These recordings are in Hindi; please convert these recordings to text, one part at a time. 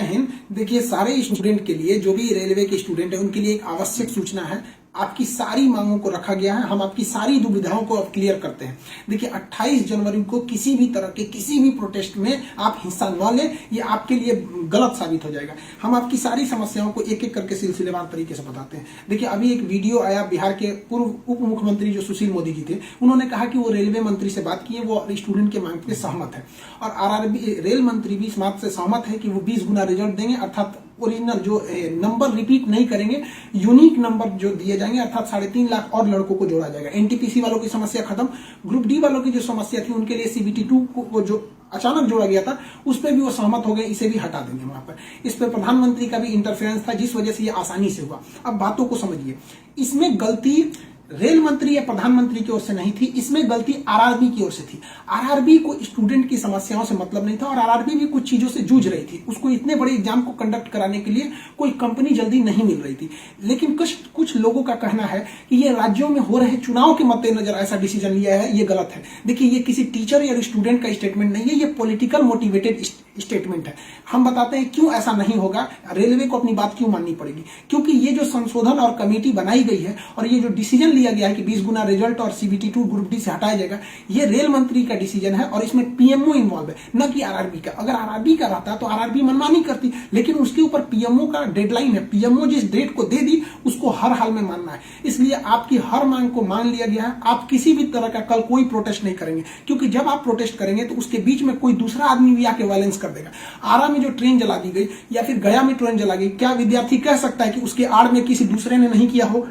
हिंद। देखिए, सारे स्टूडेंट के लिए, जो भी रेलवे के स्टूडेंट है, उनके लिए एक आवश्यक सूचना है। आपकी सारी मांगों को रखा गया है, हम आपकी सारी दुविधाओं को अब क्लियर करते हैं। देखिए, 28 जनवरी को किसी भी तरह के किसी भी प्रोटेस्ट में आप हिस्सा न लें, ये आपके लिए गलत साबित हो जाएगा। हम आपकी सारी समस्याओं को एक एक करके सिलसिलेवार तरीके से बताते हैं। देखिए, अभी एक वीडियो आया, बिहार के पूर्व उप मुख्यमंत्री जो सुशील मोदी जी थे, उन्होंने कहा कि वो रेलवे मंत्री से बात की है, वो स्टूडेंट के मांग पे सहमत है, और आरआरबी रेल मंत्री भी इस बात से सहमत है कि वो 20 गुना रिजल्ट देंगे, अर्थात ओरिजिनल जो नंबर रिपीट नहीं करेंगे, यूनिक नंबर जो दिए जाएंगे, अर्थात 3.5 लाख और लड़कों को जोड़ा जाएगा। एनटीपीसी वालों की समस्या खत्म, ग्रुप डी वालों की जो समस्या थी, उनके लिए सीबीटी 2 को जो अचानक जोड़ा गया था, उस पर भी वो सहमत हो गए, इसे भी हटा देंगे वहां पर। इस पर प्रधानमंत्री का भी इंटरफेरेंस था, जिस वजह से ये आसानी से हुआ। अब बातों को समझिए, इसमें गलती रेल मंत्री या प्रधानमंत्री की ओर से नहीं थी, इसमें गलती आरआरबी की ओर से थी। आरआरबी को स्टूडेंट की समस्याओं से मतलब नहीं था, और आरआरबी भी कुछ चीजों से जूझ रही थी। उसको इतने बड़े एग्जाम को कंडक्ट कराने के लिए कोई कंपनी जल्दी नहीं मिल रही थी। लेकिन कुछ लोगों का कहना है कि ये राज्यों में हो रहे चुनाव के मद्देनजर ऐसा डिसीजन लिया है, ये गलत है। देखिए, ये किसी टीचर या स्टूडेंट का स्टेटमेंट नहीं है, ये पॉलिटिकल मोटिवेटेड स्टेटमेंट है। हम बताते हैं क्यों ऐसा नहीं होगा, रेलवे को अपनी बात क्यों माननी पड़ेगी। क्योंकि ये जो संशोधन और कमेटी बनाई गई है, और ये जो डिसीजन लिया गया है कि 20 गुना रिजल्ट और सीबीटी 2 ग्रुप डी से हटाया जाएगा, ये रेल मंत्री का डिसीजन है, और इसमें पीएमओ इन्वॉल्व है, न कि आरआरबी का। अगर आरआरबी का रहता तो आरआरबी मनमानी करती, लेकिन उसके ऊपर पीएमओ का डेडलाइन है। पीएमओ जिस डेट को दे दी, उसको हर हाल में मानना है। इसलिए आपकी हर मांग को मान लिया गया है। आप किसी भी तरह का कल कोई प्रोटेस्ट नहीं करेंगे, क्योंकि जब आप प्रोटेस्ट करेंगे तो उसके बीच में कोई दूसरा आदमी भी आके वायलेंस कर देगा। आरा में जो ट्रेन जला दी गई, या फिर गया में ट्रेन जला गई, क्या विद्यार्थी कह सकता है कि उसके आड़ में किसी दूसरे ने नहीं किया हो?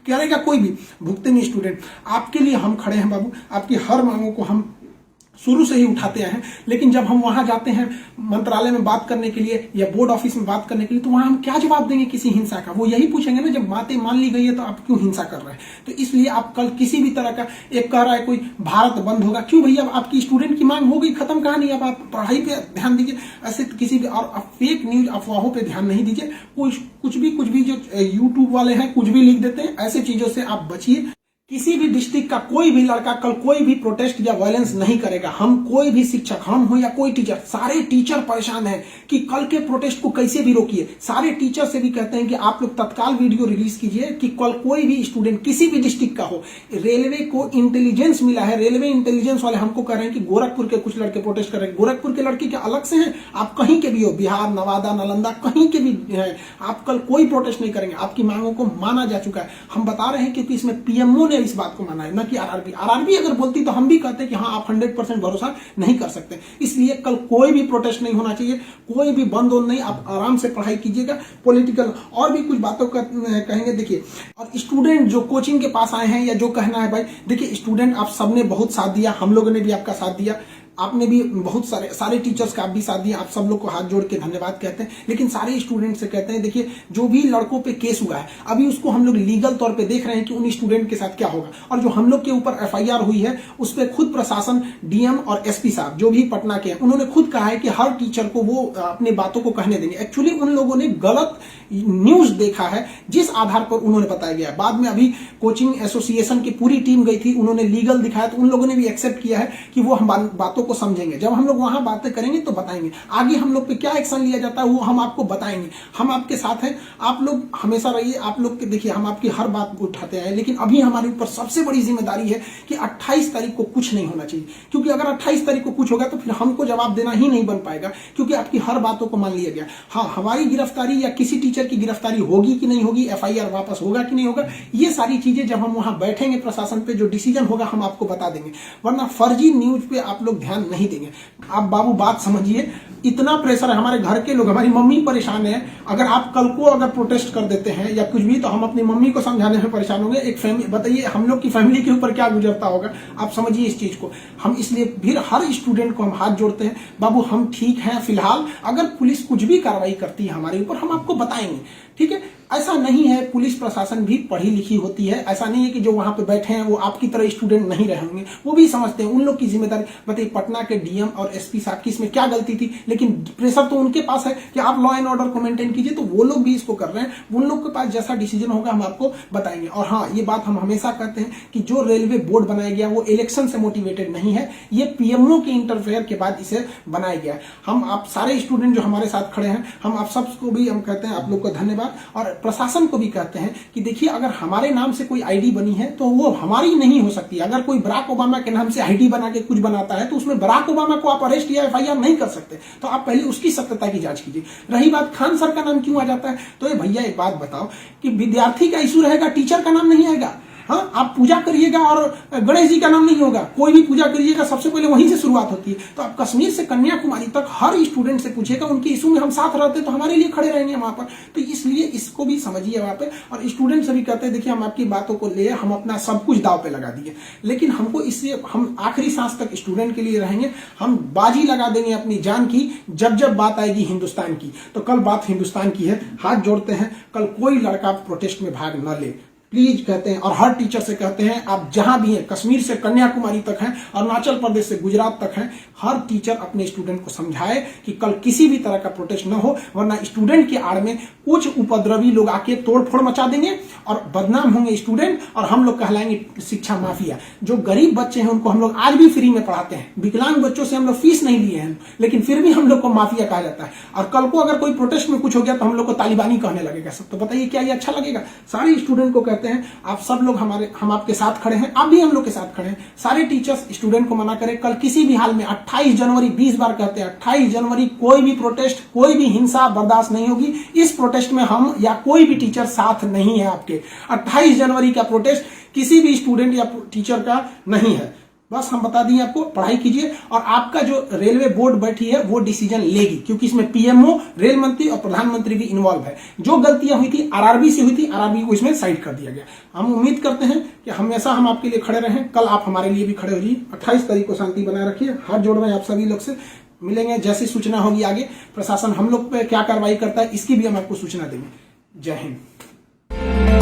करेगा कोई भी? भुगते नहीं स्टूडेंट। आपके लिए हम खड़े हैं बाबू, आपकी हर मांगों को हम शुरू से ही उठाते हैं। लेकिन जब हम वहां जाते हैं मंत्रालय में बात करने के लिए या बोर्ड ऑफिस में बात करने के लिए, तो वहां हम क्या जवाब देंगे किसी हिंसा का? वो यही पूछेंगे ना, जब बातें मान ली गई है तो आप क्यों हिंसा कर रहे हैं? तो इसलिए आप कल किसी भी तरह का, एक कह रहा है कोई भारत बंद होगा, क्यों भैया? आपकी स्टूडेंट की मांग हो गई, खत्म कहानी। अब आप पढ़ाई पे ध्यान दीजिए, ऐसे किसी भी और फेक न्यूज अफवाहों पे ध्यान नहीं दीजिए। कुछ भी जो यूट्यूब वाले हैं कुछ भी लिख देते हैं, ऐसे चीजों से आप बचिए। किसी भी डिस्ट्रिक्ट का कोई भी लड़का कल कोई भी प्रोटेस्ट या वायलेंस नहीं करेगा। हम कोई भी शिक्षक, हम हो या कोई टीचर, सारे टीचर परेशान हैं कि कल के प्रोटेस्ट को कैसे भी रोकिए। सारे टीचर से भी कहते हैं कि आप लोग तत्काल वीडियो रिलीज कीजिए कि कल कोई भी स्टूडेंट किसी भी डिस्ट्रिक्ट का हो। रेलवे को इंटेलिजेंस मिला है, रेलवे इंटेलिजेंस वाले हमको कह रहे हैं कि गोरखपुर के कुछ लड़के प्रोटेस्ट कर रहे हैं। गोरखपुर के लड़के क्या अलग से हैं? आप कहीं के भी हो, बिहार, नवादा, नालंदा, कहीं के भी है, आप कल कोई प्रोटेस्ट नहीं करेंगे। आपकी मांगों को माना जा चुका है। हम बता रहे हैं क्योंकि इसमें पीएमओ इस बात को माना है, न कि आरआरबी। आरआरबी अगर बोलती तो हम भी कहते कि हाँ, आप 100% भरोसा नहीं कर सकते। इसलिए कल कोई भी प्रोटेस्ट नहीं होना चाहिए, कोई भी बंद नहीं। आप आराम से पढ़ाई कीजिएगा। पॉलिटिकल और भी कुछ बातों का कहेंगे। देखिए, और स्टूडेंट जो कोचिंग के पास आए हैं या जो कहना है भाई, देखिए स्टूडेंट आप सबने बहुत साथ दिया, हम लोगों ने भी आपका साथ दिया, आपने भी बहुत सारे टीचर्स का आप भी साथ दिया। आप सब लोग को हाथ जोड़ के धन्यवाद कहते हैं। लेकिन सारे स्टूडेंट से कहते हैं, देखिए जो भी लड़कों पे केस हुआ है, अभी उसको हम लोग लीगल तौर पे देख रहे हैं कि उन स्टूडेंट के साथ क्या होगा। और जो हम लोग के ऊपर एफआईआर हुई है, उस पर खुद प्रशासन, डीएम और एसपी साहब जो भी पटना के हैं, उन्होंने खुद कहा है कि हर टीचर को वो अपनी बातों को कहने देंगे। एक्चुअली उन लोगों ने गलत न्यूज देखा है, जिस आधार पर उन्होंने बताया गया है। बाद में अभी कोचिंग एसोसिएशन की पूरी टीम गई थी, उन्होंने लीगल दिखाया, तो उन लोगों ने भी एक्सेप्ट किया है कि वो हम बातों को समझेंगे। जब हम लोग वहां बातें करेंगे तो बताएंगे। आगे हम लोग पे क्या एक्शन लिया जाता है वो हम आपको बताएंगे। हम आपके साथ हैं, आप लोग हमेशा रहिए। आप लोग के देखिए, हम आपकी हर बात को उठाते हैं। लेकिन अभी हमारे ऊपर सबसे बड़ी जिम्मेदारी है कि 28 तारीख को कुछ नहीं होना चाहिए, क्योंकि अगर 28 तारीख को कुछ होगा तो फिर हमको जवाब देना ही नहीं बन पाएगा, क्योंकि आपकी हर बातों को मान लिया गया। हाँ, हमारी गिरफ्तारी या किसी टीचर की गिरफ्तारी होगी कि नहीं होगी, एफआईआर वापस होगा कि नहीं होगा, ये सारी चीजें जब हम वहां बैठेंगे प्रशासन पे, जो डिसीजन होगा हम आपको बता देंगे। वरना फर्जी न्यूज पे आप लोग ध्यान नहीं देंगे। आप बाबू बात समझिए, इतना प्रेशर है। हमारे घर के लोग, हमारी मम्मी परेशान है। अगर आप कल को अगर प्रोटेस्ट कर देते हैं या कुछ भी, तो हम अपनी मम्मी को समझाने में परेशान होंगे। एक फैमिली, बताइए हम लोग की फैमिली के ऊपर क्या गुजरता होगा। आप समझिए इस चीज को। हम इसलिए फिर हर स्टूडेंट को हम हाथ जोड़ते हैं, बाबू हम ठीक हैं फिलहाल। अगर पुलिस कुछ भी कार्रवाई करती है हमारे ऊपर, हम आपको बताएंगे, ठीक है। ऐसा नहीं है, पुलिस प्रशासन भी पढ़ी लिखी होती है। ऐसा नहीं है कि जो वहां पे बैठे हैं वो आपकी तरह स्टूडेंट नहीं रहे होंगे, वो भी समझते हैं। उन लोग की जिम्मेदारी बताइए, पटना के डीएम और एसपी साहब की इसमें क्या गलती थी? लेकिन प्रेशर तो उनके पास है कि आप लॉ एंड ऑर्डर को मेंटेन कीजिए, तो वो लोग भी इसको कर रहे हैं। उन लोग के पास जैसा डिसीजन होगा हम आपको बताएंगे। और हाँ, ये बात हम हमेशा कहते हैं कि जो रेलवे बोर्ड बनाया गया वो इलेक्शन से मोटिवेटेड नहीं है, ये पीएमओ के इंटरफेयर के बाद इसे बनाया गया। हम आप सारे स्टूडेंट जो हमारे साथ खड़े हैं, हम आप सबको भी हम कहते हैं आप लोग को धन्यवाद, और प्रशासन को भी कहते हैं कि देखिए, अगर हमारे नाम से कोई आईडी बनी है तो वो हमारी नहीं हो सकती। अगर कोई बराक ओबामा के नाम से आईडी बना के कुछ बनाता है तो उसमें बराक ओबामा को आप अरेस्ट या एफआईआर नहीं कर सकते। तो आप पहले उसकी सत्यता की जांच कीजिए। रही बात खान सर का नाम क्यों आ जाता है, तो ये भैया एक बात बताओ कि विद्यार्थी का इशू रहेगा, टीचर का नाम नहीं आएगा। हाँ, आप पूजा करिएगा और गणेश जी का नाम नहीं होगा। कोई भी पूजा करिएगा सबसे पहले वहीं से शुरुआत होती है। तो आप कश्मीर से कन्याकुमारी तक हर स्टूडेंट से पूछिएगा, उनके इशू में हम साथ रहते तो हमारे लिए खड़े रहेंगे वहां पर। तो इसलिए इसको भी समझिए वहां पे। और स्टूडेंट से भी कहते हैं देखिए, हम आपकी बातों को ले, हम अपना सब कुछ दाव पे लगा दिए, लेकिन हमको इससे हम आखिरी सांस तक स्टूडेंट के लिए रहेंगे। हम बाजी लगा देंगे अपनी जान की जब जब बात आएगी हिंदुस्तान की। तो कल बात हिंदुस्तान की है, हाथ जोड़ते हैं, कल कोई लड़का प्रोटेस्ट में भाग न ले प्लीज कहते हैं। और हर टीचर से कहते हैं, आप जहां भी हैं, कश्मीर से कन्याकुमारी तक हैं, अरुणाचल प्रदेश से गुजरात तक हैं, हर टीचर अपने स्टूडेंट को समझाए कि कल किसी भी तरह का प्रोटेस्ट न हो, वरना स्टूडेंट के आड़ में कुछ उपद्रवी लोग आके तोड़फोड़ मचा देंगे और बदनाम होंगे स्टूडेंट, और हम लोग कहलाएंगे शिक्षा माफिया। जो गरीब बच्चे हैं उनको हम लोग आज भी फ्री में पढ़ाते हैं, विकलांग बच्चों से हम लोग फीस नहीं लिए हैं, लेकिन फिर भी हम लोग को माफिया कहा जाता है। और कल को अगर कोई प्रोटेस्ट में कुछ हो गया तो हम लोग को तालिबानी कहने लगेगा सब। तो बताइए क्या ये अच्छा लगेगा? सारे स्टूडेंट को कहते हैं, आप सब लोग हम आपके साथ खड़े हैं, आप भी हम लोग के साथ खड़े हैं। सारे टीचर्स स्टूडेंट को मना करें, कल किसी भी हाल में 28 जनवरी 20 बार कहते हैं, 28 जनवरी कोई भी प्रोटेस्ट, कोई भी हिंसा बर्दाश्त नहीं होगी। इस प्रोटेस्ट में हम या कोई भी टीचर साथ नहीं है आपके। 28 जनवरी का प्रोटेस्ट किसी भी स्टूडेंट या टीचर का नहीं है। बस हम बता दिए आपको, पढ़ाई कीजिए। और आपका जो रेलवे बोर्ड बैठी है वो डिसीजन लेगी, क्योंकि इसमें पीएमओ, रेल मंत्री और प्रधानमंत्री भी इन्वॉल्व है। जो गलतियां हुई थी आरआरबी से हुई थी, आरआरबी को इसमें साइड कर दिया गया। हम उम्मीद करते हैं कि हमेशा हम आपके लिए खड़े रहें, कल आप हमारे लिए भी खड़े हो जाइए। 28 तारीख को शांति बनाए रखिए। हाथ जोड़ रहे हैं आप सभी लोग से। मिलेंगे, जैसी सूचना होगी आगे प्रशासन हम लोग पे क्या कार्रवाई करता है इसकी भी हम आपको सूचना देंगे। जय हिंद।